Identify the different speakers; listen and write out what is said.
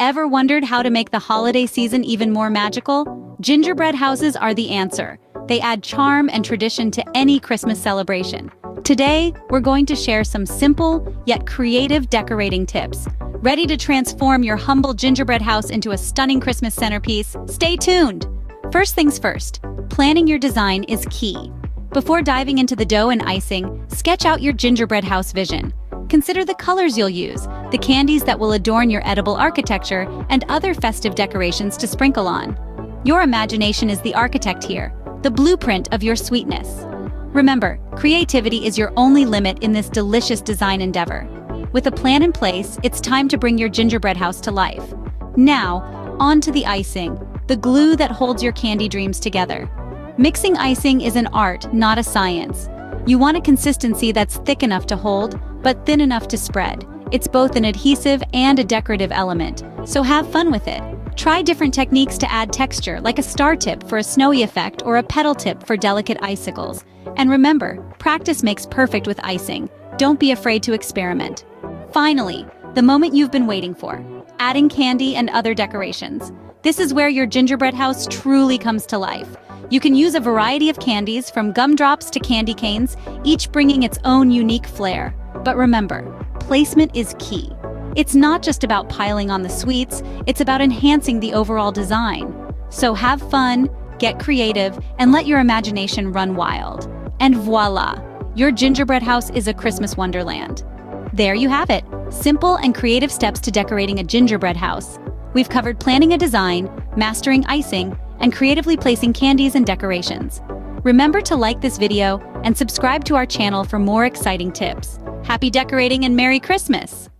Speaker 1: Ever wondered how to make the holiday season even more magical? Gingerbread houses are the answer. They add charm and tradition to any Christmas celebration. Today, we're going to share some simple yet creative decorating tips. Ready to transform your humble gingerbread house into a stunning Christmas centerpiece? Stay tuned! First things first, planning your design is key. Before diving into the dough and icing, sketch out your gingerbread house vision. Consider the colors you'll use, the candies that will adorn your edible architecture, and other festive decorations to sprinkle on. Your imagination is the architect here, the blueprint of your sweetness. Remember, creativity is your only limit in this delicious design endeavor. With a plan in place, it's time to bring your gingerbread house to life. Now, on to the icing, the glue that holds your candy dreams together. Mixing icing is an art, not a science. You want a consistency that's thick enough to hold, but thin enough to spread. It's both an adhesive and a decorative element, so have fun with it. Try different techniques to add texture, like a star tip for a snowy effect or a petal tip for delicate icicles. And remember, practice makes perfect with icing. Don't be afraid to experiment. Finally, the moment you've been waiting for, adding candy and other decorations. This is where your gingerbread house truly comes to life. You can use a variety of candies, from gumdrops to candy canes, each bringing its own unique flair. But remember, placement is key. It's not just about piling on the sweets, it's about enhancing the overall design. So have fun, get creative, and let your imagination run wild. And voila! Your gingerbread house is a Christmas wonderland. There you have it, simple and creative steps to decorating a gingerbread house. We've covered planning a design, mastering icing, and creatively placing candies and decorations. Remember to like this video and subscribe to our channel for more exciting tips. Happy decorating and Merry Christmas!